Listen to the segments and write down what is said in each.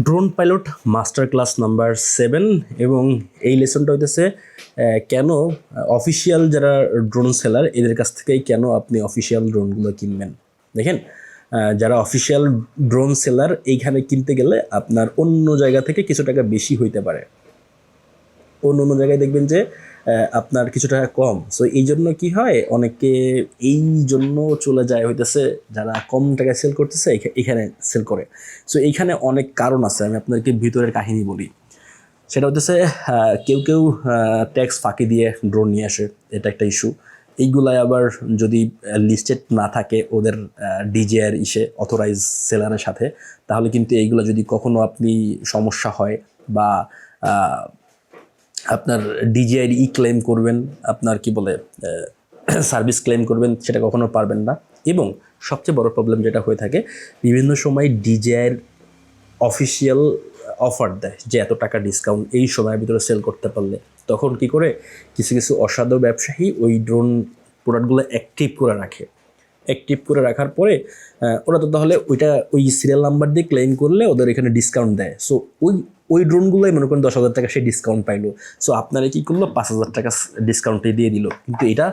Drone pilot master class number 7 এবং এই লেসনটা হইতেছে কেন অফিসিয়াল যারা ড্রোন সেলার এদের কাছ থেকেই কেন আপনি অফিসিয়াল ড্রোনগুলো কিনবেন। দেখেন, যারা অফিসিয়াল ড্রোন সেলার এইখানে কিনতে গেলে আপনার অন্য জায়গা থেকে কিছু টাকা বেশি হইতে পারে, অন্য অন্য জায়গায় দেখবেন যে আপনার কিছু টাকা কম। সো এই জন্য কী হয়, অনেকে এই জন্য চলে যায় হইতেছে যারা কম টাকায় সেল করতেছে এখানে সেল করে। সো এইখানে অনেক কারণ আছে, আমি আপনাদেরকে ভিতরের কাহিনী বলি। সেটা হচ্ছে কেউ কেউ ট্যাক্স ফাঁকি দিয়ে ড্রোন নিয়ে আসে, এটা একটা ইস্যু। এইগুলাই আবার যদি লিস্টেড না থাকে ওদের ডিজিআর অথরাইজ সেলারের সাথে, তাহলে কিন্তু এইগুলো যদি কখনো আপনি সমস্যা হয় বা আপনার ডিজিআই ক্লেম করবেন, আপনার কি বলে সার্ভিস ক্লেম করবেন, সেটা কখনো পারবেন না। এবং সবচেয়ে বড় প্রবলেম যেটা হয়ে থাকে, বিভিন্ন সময় ডিজিআইয়ের অফিসিয়াল অফার দেয় যে এত টাকা ডিসকাউন্ট এই সময়ের ভিতরে সেল করতে পারলে, তখন কি করে কিছু কিছু অসাধু ব্যবসায়ী ওই ড্রোন প্রোডাক্টগুলো অ্যাক্টিভ করে রাখে। অ্যাক্টিভ করে রাখার পরে ওরা তো তাহলে ওই সিরিয়াল নাম্বার দিয়ে ক্লেম করলে ওদের এখানে ডিসকাউন্ট দেয়। সো ওই ড্রোনগুলোই মনে করেন 10,000 টাকা সে ডিসকাউন্ট পাইলো। সো আপনারা কী করলো, 5,000 টাকা ডিসকাউন্টে দিয়ে দিল, কিন্তু এটা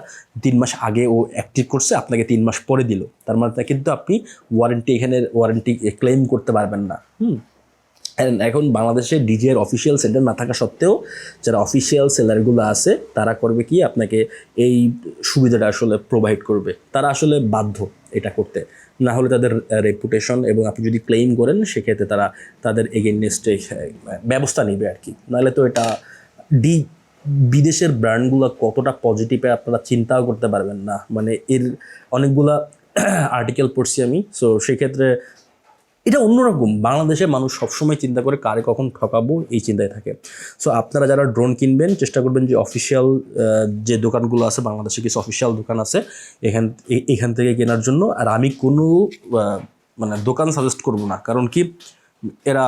3 মাস আগে ও অ্যাক্টিভ করছে, আপনাকে 3 মাস পরে দিল। তার মানে কিন্তু আপনি ওয়ারেন্টি ক্লেম করতে পারবেন না। এখন বাংলাদেশে ডিজিআর অফিসিয়াল সেন্টার না থাকা সত্ত্বেও যারা অফিসিয়াল সেলারগুলো আছে তারা করবে কি, আপনাকে এই সুবিধাটা আসলে প্রোভাইড করবে। তারা আসলে বাধ্য এটা করতে, না হলে তাদের রেপুটেশন এবং আপনি যদি ক্লেম করেন সেক্ষেত্রে তারা তাদের এগেইনস্টে ব্যবস্থা নেবে আর কি। নাহলে তো এটা বিদেশের ব্র্যান্ডগুলো কতটা পজিটিভে আপনারা চিন্তাও করতে পারবেন না। মানে এর অনেকগুলা আর্টিকেল পড়ছি আমি। সো সেক্ষেত্রে এটা অন্যরকম। বাংলাদেশে মানুষ সবসময় চিন্তা করে কারে কখন ঠকাবো এই চিন্তায় থাকে। সো আপনারা যারা ড্রোন কিনবেন চেষ্টা করবেন যে অফিসিয়াল যে দোকানগুলো আছে, বাংলাদেশে কিছু অফিসিয়াল দোকান আছে, এখান থেকে কেনার জন্য। আর আমি কোনো মানে দোকান সাজেস্ট করব না, কারণ কি এরা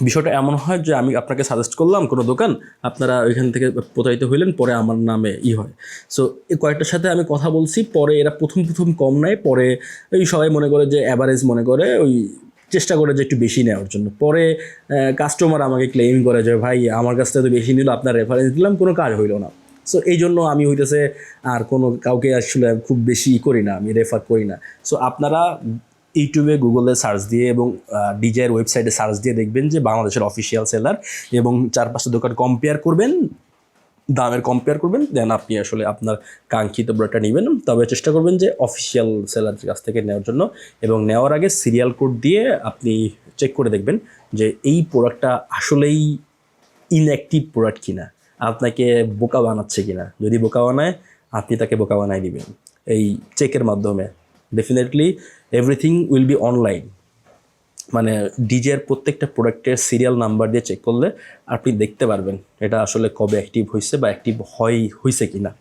বিষয়টা এমন হয় যে আমি আপনাকে সাজেস্ট করলাম কোনো দোকান, আপনারা ওইখান থেকে প্রতারিত হইলেন, পরে আমার নামে হয়। সো এই কয়েকটার সাথে আমি কথা বলছি, পরে এরা প্রথম কম নেয়, পরে ওই সবাই মনে করে যে অ্যাভারেজ মনে করে, ওই চেষ্টা করে যে একটু বেশি নেওয়ার জন্য। পরে কাস্টমার আমাকে ক্লেম করে যে ভাই আমার কাছ থেকে তো বেশি নিল, আপনার রেফারেন্স দিলাম, কোনো কাজ হইলো না। সো এই জন্য আমি হইতেছে আর কোনো কাউকে আসলে খুব বেশি করি না, আমি রেফার করি না। সো আপনারা ইউটিউবে গুগলে সার্চ দিয়ে এবং ডিজিআইয়ের ওয়েবসাইটে সার্চ দিয়ে দেখবেন যে বাংলাদেশের অফিসিয়াল সেলার, এবং 4-5টা দোকান কম্পেয়ার করবেন, দামের কম্পেয়ার করবেন, দেন আপনি আসলে আপনার কাঙ্ক্ষিত প্রোডাক্টটা নেবেন। তবে চেষ্টা করবেন যে অফিসিয়াল সেলারের কাছ থেকে নেওয়ার জন্য, এবং নেওয়ার আগে সিরিয়াল কোড দিয়ে আপনি চেক করে দেখবেন যে এই প্রোডাক্টটা আসলেই ইনঅ্যাক্টিভ প্রোডাক্ট কিনা, আপনাকে বোকা বানাচ্ছে কিনা। যদি বোকা বানায়, আপনি তাকে বোকা বানাই দিবেন এই চেকের মাধ্যমে। Definitely everything will be online. মানে ডিজের প্রত্যেকটা প্রোডাক্টের সিরিয়াল নাম্বার দিয়ে চেক করলে আপনি দেখতে পারবেন এটা আসলে কবে অ্যাক্টিভ হয়েছে বা অ্যাক্টিভ হয়েছে কিনা।